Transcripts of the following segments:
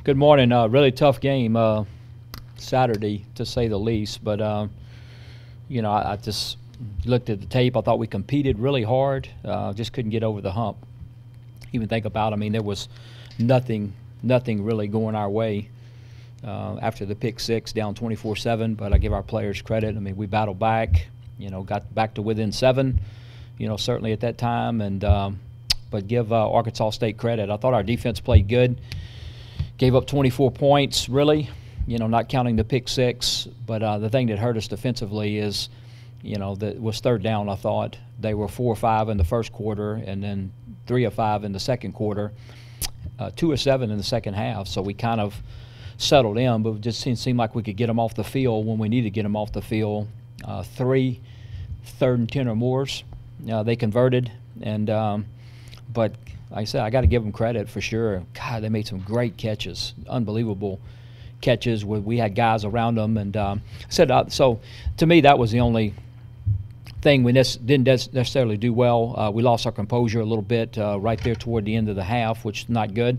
Good morning. Really tough game Saturday, to say the least. But I just looked at the tape. I thought we competed really hard. Just couldn't get over the hump. Even think about, there was nothing really going our way after the pick six, down 24-7. But I give our players credit. We battled back. Got back to within 7. Certainly at that time. And but give Arkansas State credit. I thought our defense played good. Gave up 24 points, really, not counting the pick six. But the thing that hurt us defensively is, that was third down, I thought. They were 4 or 5 in the first quarter and then 3 or 5 in the second quarter, 2 or 7 in the second half. So we kind of settled in, but it just didn't seem like we could get them off the field when we needed to get them off the field. 3 third and 10 or mores. They converted, and but like I said, I got to give them credit for sure. God, they made some great catches, unbelievable catches where we had guys around them. And so to me, that was the only thing we didn't necessarily do well. We lost our composure a little bit right there toward the end of the half, which is not good.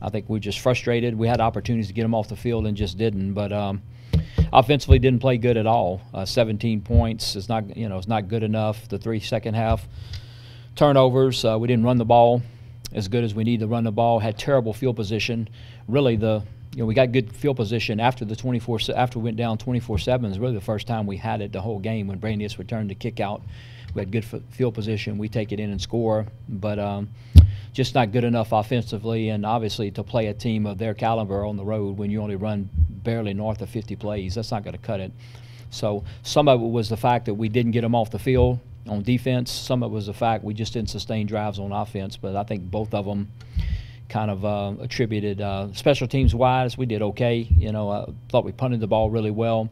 I think we just frustrated. We had opportunities to get them off the field and just didn't. But offensively, didn't play good at all. 17 points is not, it's not good enough. The 3 second half turnovers, we didn't run the ball as good as we need to run the ball. Had terrible field position. Really, we got good field position after after we went down 24-7. Is really the first time we had it the whole game when Brainius returned the kick out. We had good field position. We take it in and score, but just not good enough offensively. And obviously, to play a team of their caliber on the road when you only run barely north of 50 plays, that's not going to cut it. So some of it was the fact that we didn't get them off the field on defense. Some of it was the fact we just didn't sustain drives on offense. But I think both of them kind of attributed. Special teams wise, we did okay. I thought we punted the ball really well.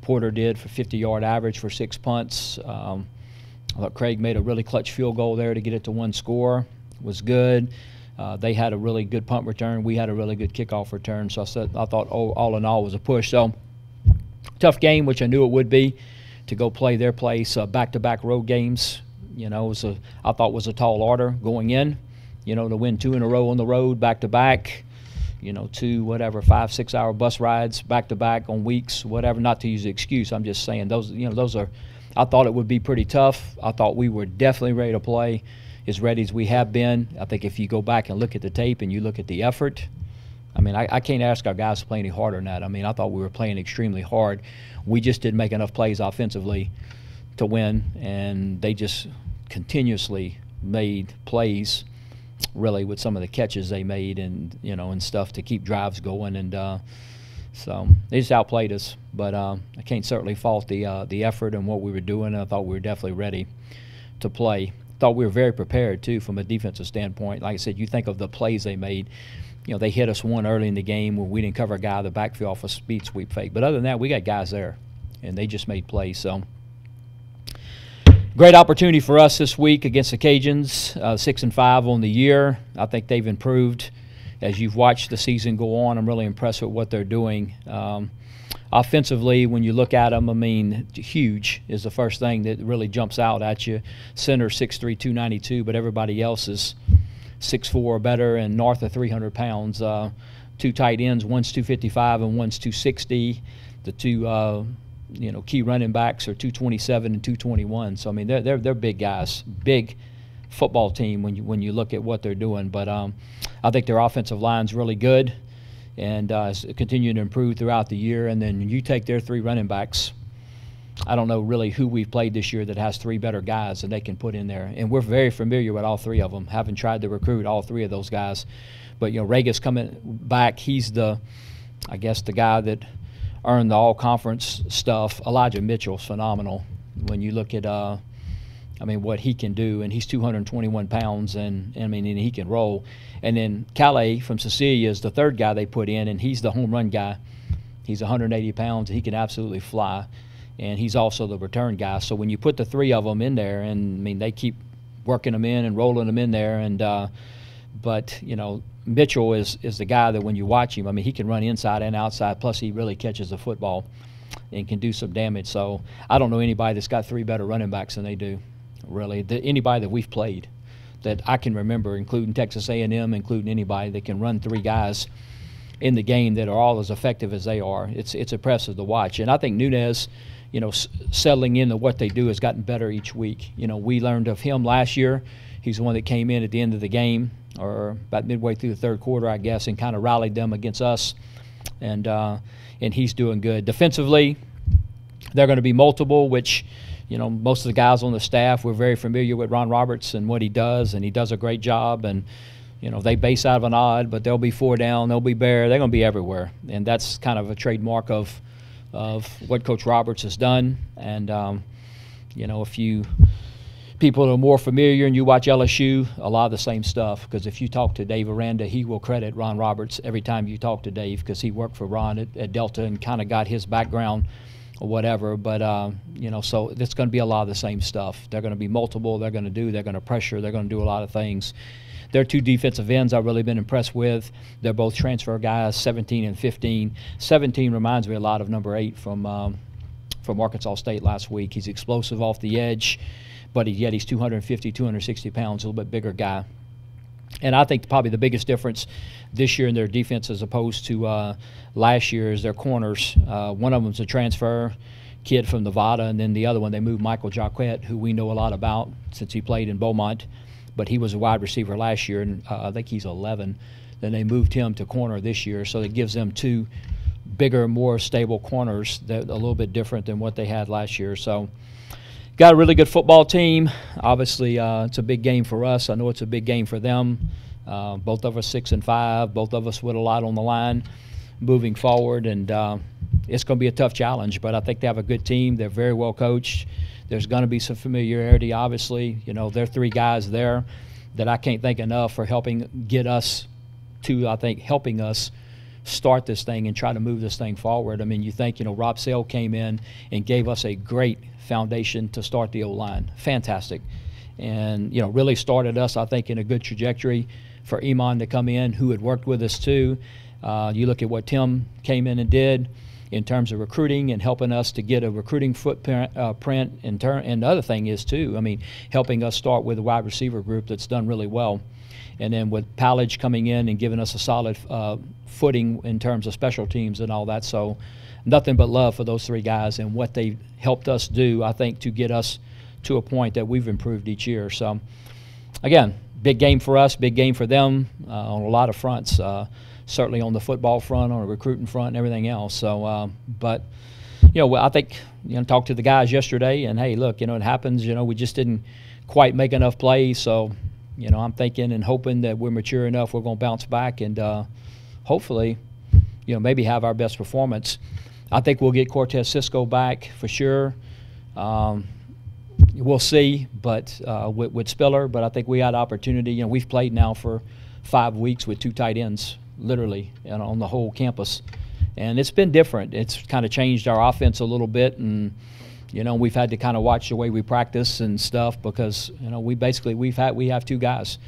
Porter did for 50-yard average for 6 punts. I thought Craig made a really clutch field goal there to get it to 1 score. Was good. They had a really good punt return. We had a really good kickoff return. So I thought all in all was a push. So tough game, which I knew it would be, to go play their place, back-to-back road games. I thought was a tall order going in. To win 2 in a row on the road, back-to-back. 2 whatever 5-6 hour bus rides back-to-back on weeks, whatever. Not to use the excuse. I'm just saying those are. I thought it would be pretty tough. I thought we were definitely ready to play, as ready as we have been. I think if you go back and look at the tape and you look at the effort, I can't ask our guys to play any harder than that. I thought we were playing extremely hard. We just didn't make enough plays offensively to win, and they just continuously made plays, really, with some of the catches they made and and stuff to keep drives going. And so they just outplayed us. But I can't certainly fault the effort and what we were doing. And I thought we were definitely ready to play. Thought we were very prepared too from a defensive standpoint. Like I said, you think of the plays they made. They hit us one early in the game where we didn't cover a guy in the backfield off a speed sweep fake. But other than that, we got guys there, and they just made plays. So great opportunity for us this week against the Cajuns, 6-5 on the year. I think they've improved as you've watched the season go on. I'm really impressed with what they're doing. Offensively, when you look at them, huge is the first thing that really jumps out at you. Center 6'3", 292, but everybody else is 6'4" or better and north of 300 pounds. 2 tight ends, one's 255 and one's 260. The 2 key running backs are 227 and 221. So they're big guys, big football team when you look at what they're doing. But I think their offensive line's really good and continuing to improve throughout the year. And then you take their 3 running backs. I don't know really who we've played this year that has 3 better guys that they can put in there. And we're very familiar with all 3 of them, having tried to recruit all 3 of those guys. But, Rega's coming back. He's the guy that earned the all-conference stuff. Elijah Mitchell's phenomenal when you look at, what he can do. And he's 221 pounds, and he can roll. And then Calais from Cecilia is the 3rd guy they put in, and he's the home run guy. He's 180 pounds, and he can absolutely fly. And he's also the return guy. So when you put the 3 of them in there, and they keep working them in and rolling them in there. And but Mitchell is the guy that when you watch him, he can run inside and outside. Plus he really catches the football and can do some damage. So I don't know anybody that's got 3 better running backs than they do. Really, anybody that we've played that I can remember, including Texas A&M, including anybody that can run 3 guys in the game that are all as effective as they are. It's impressive to watch. And I think Nunez, settling into what they do has gotten better each week. We learned of him last year. He's the one that came in at the end of the game, or about midway through the third quarter, I guess, and kind of rallied them against us. And he's doing good. Defensively, they're going to be multiple, which, most of the guys on the staff, we're very familiar with Ron Roberts and what he does, and he does a great job. And, they base out of an odd, but they'll be 4 down, they'll be bare, they're going to be everywhere. And that's kind of a trademark of what Coach Roberts has done. And, if you people are more familiar and you watch LSU, a lot of the same stuff. Because if you talk to Dave Aranda, he will credit Ron Roberts every time you talk to Dave, because he worked for Ron at Delta and kind of got his background or whatever. But, so it's going to be a lot of the same stuff. They're going to be multiple. They're going to pressure. They're going to do a lot of things. Their 2 defensive ends I've really been impressed with. They're both transfer guys, 17 and 15. 17 reminds me a lot of number 8 from Arkansas State last week. He's explosive off the edge, but yet he's 250, 260 pounds, a little bit bigger guy. And I think probably the biggest difference this year in their defense as opposed to last year is their corners. One of them's a transfer kid from Nevada, and then the other one, they moved Michael Jacquet, who we know a lot about since he played in Beaumont. But he was a wide receiver last year, and I think he's 11. Then they moved him to corner this year, so it gives them 2 bigger, more stable corners that a little bit different than what they had last year. So got a really good football team. Obviously, it's a big game for us. I know it's a big game for them. Both of us 6-5, both of us with a lot on the line moving forward, and it's going to be a tough challenge. But I think they have a good team. They're very well coached. There's going to be some familiarity, obviously. There are 3 guys there that I can't thank enough for helping get us to, I think, helping us start this thing and try to move this thing forward. I mean, you think, Rob Sale came in and gave us a great foundation to start the O-line. Fantastic. And, really started us, I think, in a good trajectory for Iman to come in, who had worked with us too. You look at what Tim came in and did in terms of recruiting and helping us to get a recruiting footprint and the other thing is too, helping us start with a wide receiver group that's done really well. And then with Pallage coming in and giving us a solid footing in terms of special teams and all that. So nothing but love for those 3 guys and what they helped us do, I think, to get us to a point that we've improved each year. So, again, big game for us, big game for them on a lot of fronts. Certainly on the football front, on the recruiting front, and everything else. So, but, I think, talked to the guys yesterday, and, hey, look, it happens. We just didn't quite make enough plays. So, I'm thinking and hoping that we're mature enough, we're going to bounce back and hopefully, maybe have our best performance. I think we'll get Cortez Cisco back for sure. We'll see, but with Spiller. But I think we had opportunity. We've played now for 5 weeks with 2 tight ends, literally, on the whole campus. And it's been different. It's kind of changed our offense a little bit, and we've had to kind of watch the way we practice and stuff because we have 2 guys.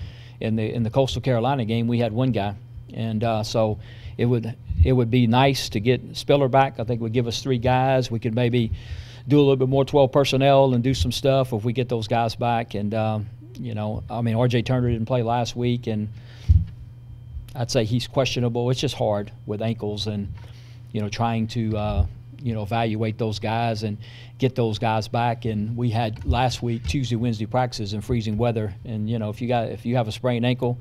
In the Coastal Carolina game, we had 1 guy, and so it would be nice to get Spiller back. I think it would give us 3 guys. We could maybe do a little bit more 12 personnel and do some stuff if we get those guys back. And R.J. Turner didn't play last week, and I'd say he's questionable. It's just hard with ankles and, trying to, evaluate those guys and get those guys back. And we had last week Tuesday, Wednesday practices in freezing weather. And, if you have a sprained ankle,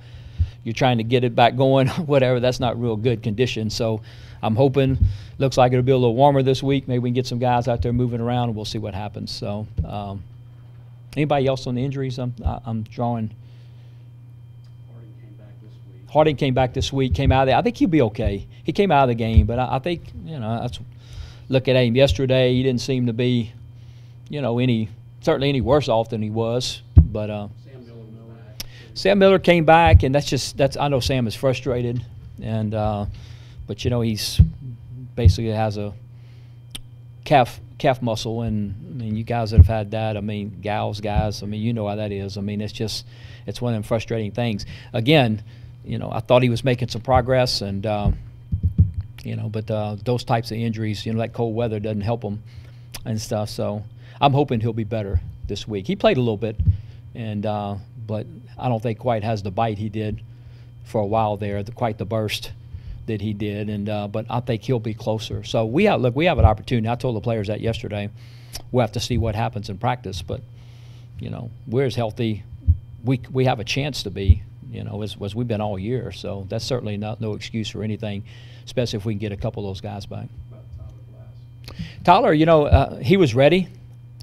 you're trying to get it back going, whatever, that's not real good condition. So I'm hoping, looks like it'll be a little warmer this week. Maybe we can get some guys out there moving around, and we'll see what happens. So anybody else on the injuries I'm drawing? Harding came back this week, came out of there. I think he'll be okay. He came out of the game, but I think, look at him yesterday. He didn't seem to be, certainly any worse off than he was. But Sam Miller came back, and I know Sam is frustrated, and but he's basically has a calf muscle, and you guys that have had that, guys, you know how that is. It's one of them frustrating things. Again, I thought he was making some progress, and but those types of injuries, that cold weather doesn't help him and stuff. So I'm hoping he'll be better this week. He played a little bit, and but I don't think quite has the bite he did for a while there, quite the burst that he did, and but I think he'll be closer. So we have an opportunity. I told the players that yesterday. We'll have to see what happens in practice, but we're as healthy we have a chance to be, as we've been all year. So that's certainly no excuse for anything, especially if we can get a couple of those guys back. Tyler, he was ready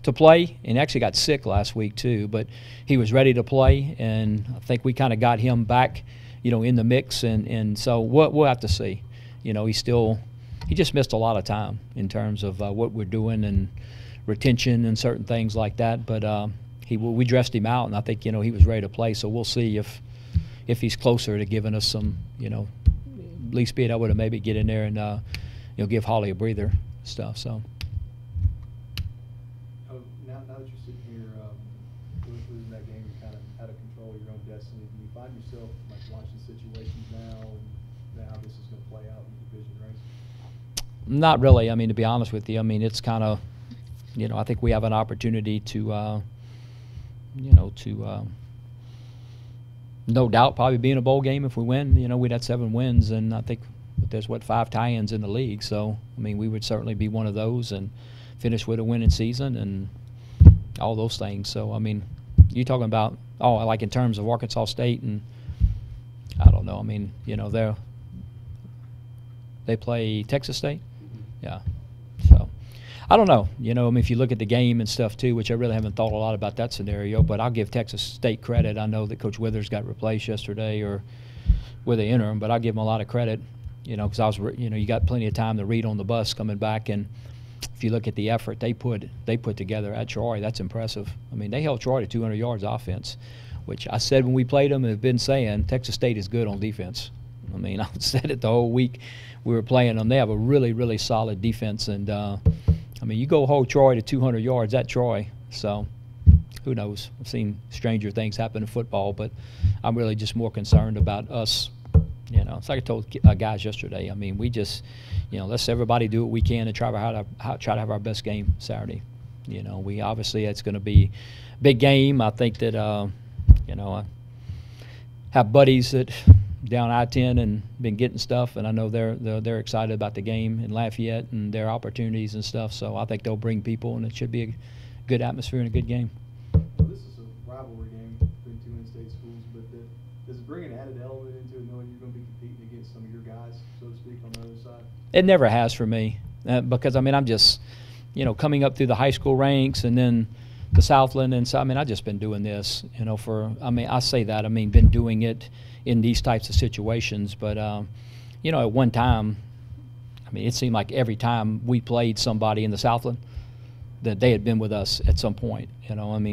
to play, and actually got sick last week too, but he was ready to play, and I think we kind of got him back, in the mix, and so we'll have to see. He just missed a lot of time in terms of what we're doing and retention and certain things like that, but we dressed him out, and I think he was ready to play, so we'll see if he's closer to giving us some, at least being able to maybe get in there and give Holly a breather stuff. So now that you're sitting here losing that game, you're kind of out of control of your own destiny. Do you find yourself like watching situations now how this is going to play out in the division race? Not really. I mean, to be honest with you, I mean, it's kind of, I think we have an opportunity to no doubt probably be in a bowl game if we win. We'd had 7 wins, and I think there's 5 tie-ins in the league. So I mean, we would certainly be one of those and finish with a winning season and all those things. So I mean, you're talking about like in terms of Arkansas State, and I don't know. I mean, they play Texas State. Yeah. So I don't know. I mean, if you look at the game and stuff too, which I really haven't thought a lot about that scenario, but I'll give Texas State credit. I know that Coach Withers got replaced yesterday or with the interim, but I'll give him a lot of credit, because I was, you got plenty of time to read on the bus coming back, and if you look at the effort they put together at Troy, that's impressive. I mean, they held Troy to 200 yards offense, which I said when we played them and have been saying Texas State is good on defense. I mean, I said it the whole week we were playing them. They have a really, really solid defense, and I mean, you go hold Troy to 200 yards at Troy, so who knows? I've seen stranger things happen in football, but I'm really just more concerned about us. It's like I told guys yesterday. I mean, we just, let's everybody do what we can and try to have our best game Saturday. We obviously it's going to be a big game. I think that I have buddies that down I-10 and been getting stuff, and I know they're excited about the game in Lafayette and their opportunities and stuff. So I think they'll bring people, and it should be a good atmosphere and a good game. Well, this is a rivalry game between 2 in-state schools, but does it bring an added element into it, knowing you're going to be competing against some of your guys, so to speak, on the other side? It never has for me, because I mean, I'm just, coming up through the high school ranks and then the Southland, and so I mean, I've just been doing this, I say that, been doing it in these types of situations, but at one time, it seemed like every time we played somebody in the Southland that they had been with us at some point,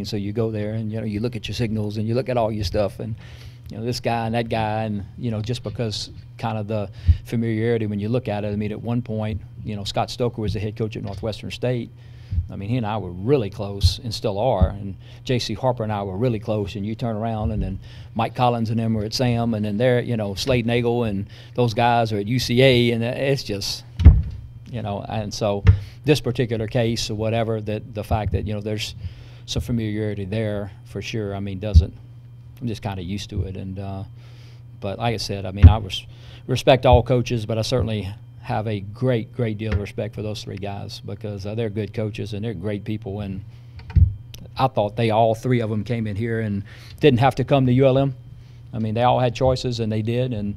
so you go there and you look at your signals and you look at all your stuff, and this guy and that guy, and just because kind of the familiarity when you look at it. At one point, Scott Stoker was the head coach at Northwestern State. He and I were really close and still are, and J.C. Harper and I were really close, and you turn around and then Mike Collins and them were at Sam, and then they're, Slade Nagel and those guys are at UCA, and it's just, and so this particular case or whatever, that the fact that, there's some familiarity there for sure, I'm just kind of used to it, and but like I said, I respect all coaches, but I certainly have a great deal of respect for those 3 guys, because they're good coaches and they're great people, and I thought all 3 of them came in here and didn't have to come to ULM. They all had choices, and they did, and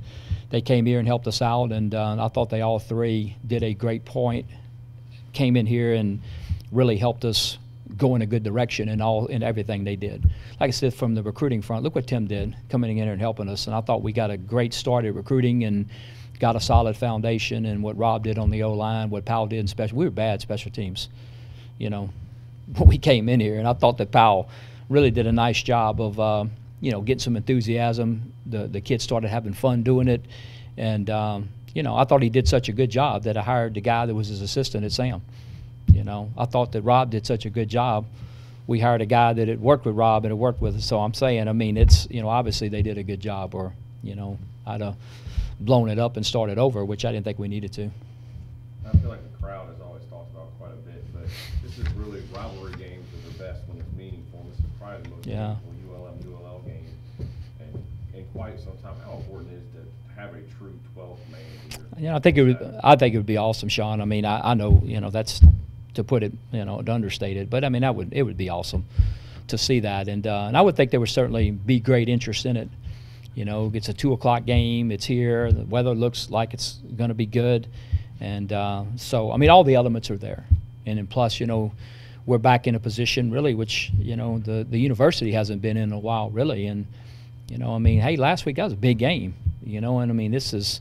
they came here and helped us out, and I thought they all 3 did a great point, came in here and really helped us go in a good direction in everything they did. Like I said, from the recruiting front, look what Tim did coming in here and helping us, and I thought we got a great start at recruiting and got a solid foundation, and what Rob did on the O-line, what Powell did in special. We were bad special teams, when we came in here, and I thought that Powell really did a nice job of, getting some enthusiasm. The kids started having fun doing it, and, I thought he did such a good job that I hired the guy that was his assistant at Sam. I thought that Rob did such a good job. We hired a guy that had worked with Rob and had worked with us. So I'm saying, it's, obviously they did a good job, or, I'd have blown it up and started over, which I didn't think we needed to. I feel like the crowd has always talked about quite a bit, but this is really rivalry games are the best when it's meaningful. This is probably the most meaningful ULM-ULL game in quite some time. How important is it to have a true 12th man in your I think it would be awesome, Sean. I mean, I know, that's to put it, to understate it, but I mean, it would be awesome to see that, and I would think there would certainly be great interest in it. It's a 2:00 game. It's here. The weather looks like it's going to be good, and so I mean, all the elements are there, and then plus, we're back in a position really, which the university hasn't been in a while really, and I mean, hey, last week that was a big game, and I mean, this is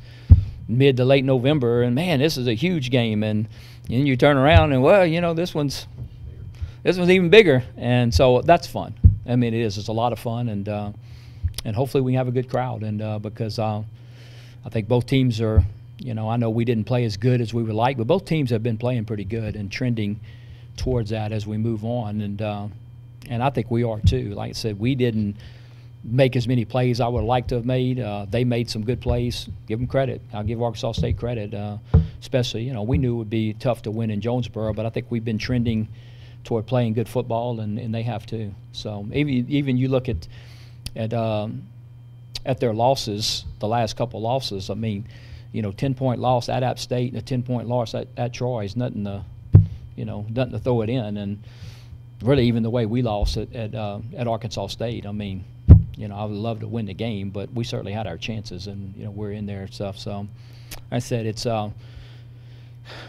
mid to late November, and man, this is a huge game, and you turn around and this one's even bigger, and so that's fun. I mean, it is. It's a lot of fun, and hopefully we have a good crowd, and because I think both teams are, I know we didn't play as good as we would like, but both teams have been playing pretty good and trending towards that as we move on, and I think we are too. Like I said, we didn't make as many plays I would have liked to have made. They made some good plays. Give them credit. I'll give Arkansas State credit, especially, we knew it would be tough to win in Jonesboro, but I think we've been trending toward playing good football, and they have too. So even you look at their losses, the last couple losses, I mean, 10-point loss at App State and a 10-point loss at Troy is nothing to throw it in, and really even the way we lost at Arkansas State, I mean, I would love to win the game, but we certainly had our chances, and we're in there and stuff. So, I said it's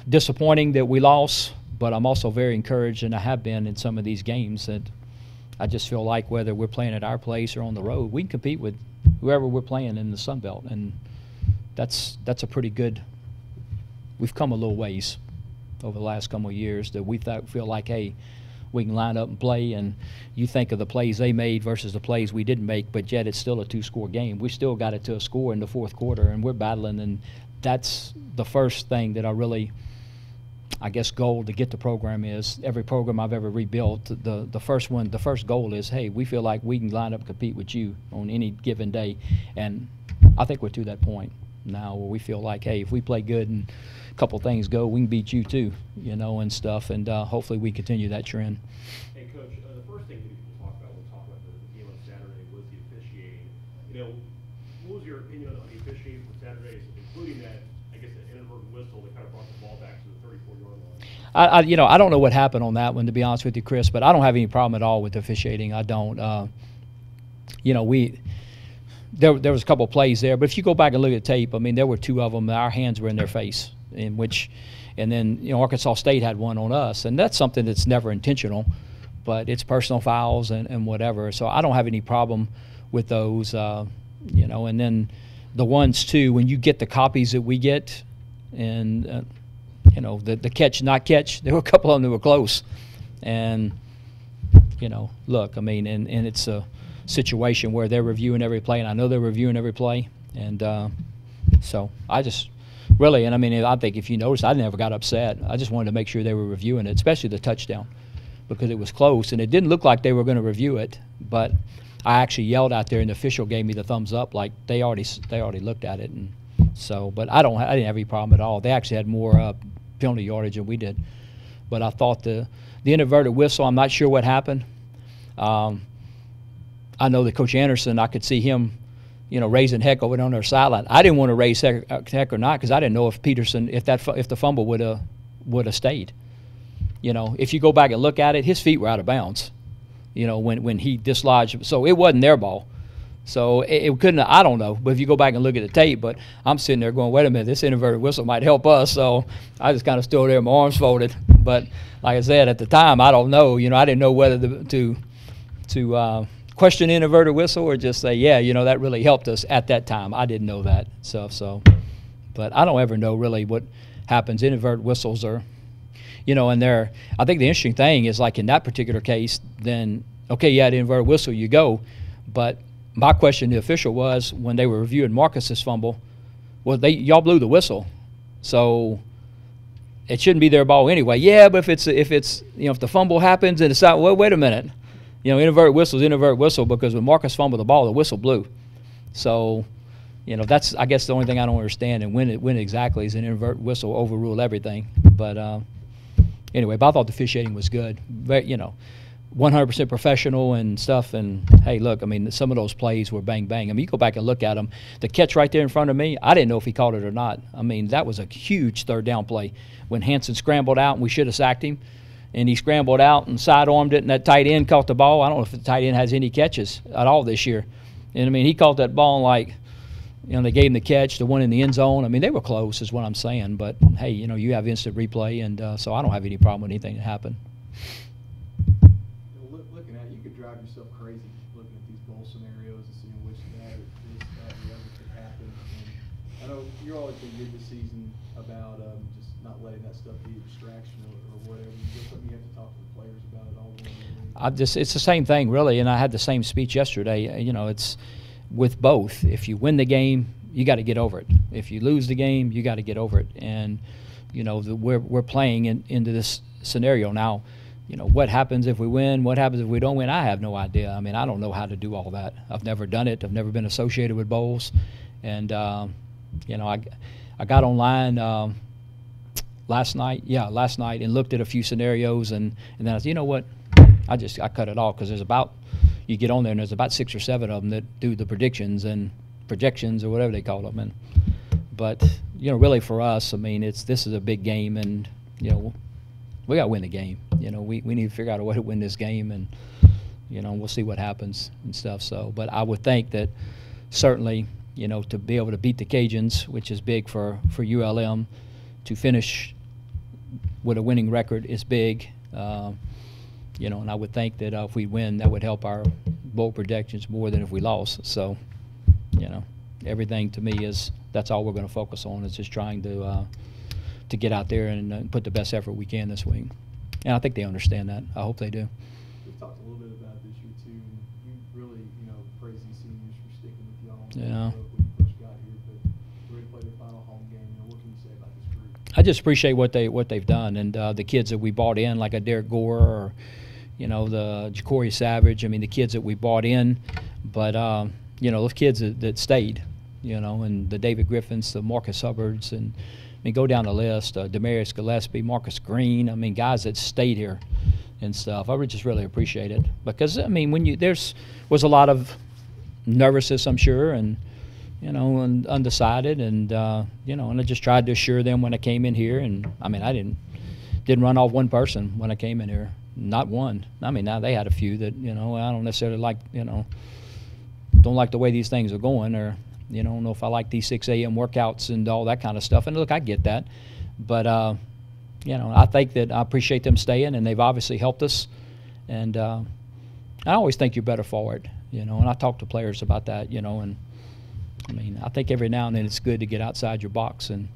disappointing that we lost, but I'm also very encouraged, and I have been in some of these games, that I just feel like whether we're playing at our place or on the road, we can compete with whoever we're playing in the Sun Belt, and that's a pretty good. We've come a little ways over the last couple of years that we feel like, hey, we can line up and play, and you think of the plays they made versus the plays we didn't make, but yet it's still a 2-score game. We still got it to a score in the fourth quarter, and we're battling, and that's the first thing that I really, I guess, goal to get the program is. Every program I've ever rebuilt, the first goal is, hey, we feel like we can line up and compete with you on any given day, and I think we're to that point now where we feel like, hey, if we play good and a couple things go, we can beat you too, and stuff, and hopefully we continue that trend. Hey, Coach, the first thing that people talk about when we talk about the game on Saturday was the officiating. What was your opinion on the officiating for Saturday, including that, I guess, an inadvertent whistle that kind of brought the ball back to the 34-yard line? I don't know what happened on that one, to be honest with you, Chris, but I don't have any problem at all with officiating. I don't. There was a couple of plays there, but if you go back and look at the tape, I mean, there were two of them. Our hands were in their face, and then Arkansas State had one on us, and that's something that's never intentional, but it's personal fouls and whatever. So I don't have any problem with those, And then the ones too, when you get the copies that we get, and the catch not catch, there were a couple of them that were close, and look, I mean, and it's a situation where they're reviewing every play, and I know they're reviewing every play, and so I just really, and I mean, I think if you notice, I never got upset. I just wanted to make sure they were reviewing it, especially the touchdown, because it was close, and it didn't look like they were going to review it, but I actually yelled out there, and the official gave me the thumbs up, like they already looked at it, and so, but I didn't have any problem at all. They actually had more penalty yardage than we did, but I thought the inadvertent whistle, I'm not sure what happened. I know that Coach Anderson, I could see him, raising heck over on their sideline. I didn't want to raise heck or not, because I didn't know if Peterson, if the fumble would have stayed. If you go back and look at it, his feet were out of bounds. When he dislodged, so it wasn't their ball. So it couldn't. I don't know, but if you go back and look at the tape, but I'm sitting there going, wait a minute, this inadvertent whistle might help us. So I just kind of stood there, my arms folded. But like I said, at the time, I don't know. I didn't know whether to question inadvertent whistle or just say, yeah, that really helped us at that time. I didn't know that stuff. So, but I don't ever know really what happens. Inadvertent whistles are, and they're. I think the interesting thing is, like in that particular case, then okay, yeah, the inadvertent whistle, you go, but my question to the official was, when they were reviewing Marcus's fumble, well, y'all blew the whistle, so it shouldn't be their ball anyway. Yeah, but if the fumble happens and it's out, well, wait a minute, inadvertent whistle is inadvertent whistle, because when Marcus fumbled the ball, the whistle blew. So, that's, I guess, the only thing I don't understand, and when exactly is an inadvertent whistle overrule everything. But anyway, but I thought the officiating was good. But, 100% professional and stuff. And hey, look, I mean, some of those plays were bang bang. I mean, you go back and look at them. The catch right there in front of me, I didn't know if he caught it or not. I mean, that was a huge third down play when Hansen scrambled out and we should have sacked him. And he scrambled out and sidearmed it, and that tight end caught the ball. I don't know if the tight end has any catches at all this year. And I mean, he caught that ball like, they gave him the catch, the one in the end zone. I mean, they were close, is what I'm saying. But hey, you have instant replay, and so I don't have any problem with anything that happened. Looking at it, you could drive yourself crazy looking at these bowl scenarios and seeing which that or this, that, or the other could happen. And I know you're always been good this season about just not letting that stuff be a distraction or whatever. Is there something you have to talk to the players about it all? It's the same thing, really, and I had the same speech yesterday. It's with both. If you win the game, you got to get over it. If you lose the game, you got to get over it. And we're playing into this scenario now. What happens if we win? What happens if we don't win? I have no idea. I mean, I don't know how to do all that. I've never done it. I've never been associated with bowls. And I got online last night and looked at a few scenarios, and then I said, you know what? I cut it off, because you get on there and there's about 6 or 7 of them that do the predictions and projections or whatever they call them. But really for us, I mean, this is a big game, and we got to win the game. We need to figure out a way to win this game, and we'll see what happens and stuff. So, but I would think that certainly to be able to beat the Cajuns, which is big for ULM, to finish with a winning record is big. And I would think that if we win, that would help our bowl projections more than if we lost. So, everything to me that's all we're going to focus on, is just trying to get out there and put the best effort we can this week. And I think they understand that. I hope they do. We've talked a little bit about this year too. You really, praise these seniors for sticking with y'all. Yeah. When you first got here, but we're ready to play their final home game. What can you say about this group? I just appreciate what they've done, and the kids that we brought in, like a Derek Gore or the Ja'Cory Savage. I mean, the kids that we brought in, but those kids that stayed, and the David Griffins, the Marcus Hubbards, and I mean, go down the list, Demarius Gillespie, Marcus Green. I mean, guys that stayed here and stuff. I would just really appreciate it, because I mean, when was a lot of nervousness, I'm sure, and and undecided, and and I just tried to assure them when I came in here. And I mean, I didn't run off one person when I came in here. Not one. I mean, now they had a few that, I don't necessarily like, don't like the way these things are going, or, don't know if I like these 6 a.m. workouts and all that kind of stuff. And look, I get that. But, I think that I appreciate them staying, and they've obviously helped us. And I always think you're better for it, and I talk to players about that, and I mean, I think every now and then it's good to get outside your box and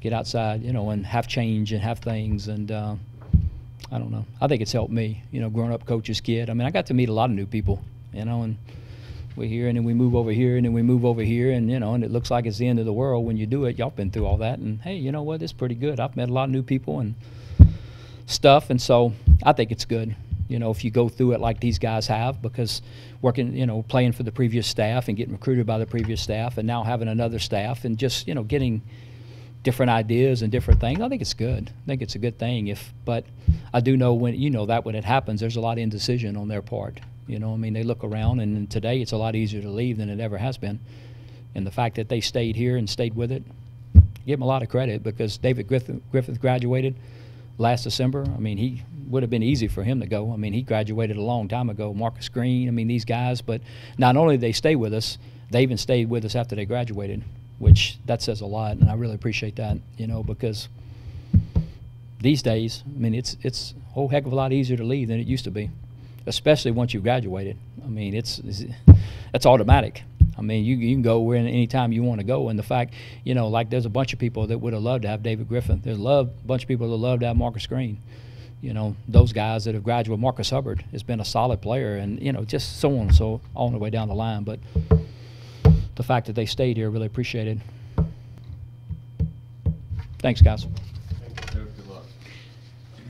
get outside, and have change and have things. And, I don't know. I think it's helped me, growing up coach's kid. I mean, I got to meet a lot of new people, and we're here, and then we move over here, and then we move over here, and, and it looks like it's the end of the world when you do it. Y'all been through all that, and, hey, you know what? It's pretty good. I've met a lot of new people and stuff, and so I think it's good, if you go through it like these guys have, because working, playing for the previous staff and getting recruited by the previous staff, and now having another staff, and just, getting different ideas and different things. I think it's good. I think it's a good thing. But I do know when when it happens, there's a lot of indecision on their part. I mean, they look around, and today it's a lot easier to leave than it ever has been. And the fact that they stayed here and stayed with it, give them a lot of credit, because David Griffith graduated last December. I mean, he would have been easy for him to go. I mean, he graduated a long time ago. Marcus Green, I mean, these guys. But not only did they stay with us, they even stayed with us after they graduated, which that says a lot, and I really appreciate that, because these days, I mean, it's a whole heck of a lot easier to leave than it used to be, especially once you graduated. I mean, it's automatic. I mean, you can go where any time you want to go, and the fact, like there's a bunch of people that would have loved to have David Griffin. There's a bunch of people that love to have Marcus Green. Those guys that have graduated. Marcus Hubbard has been a solid player, and just so on and so on the way down the line. But the fact that they stayed here, really appreciated. Thanks, guys.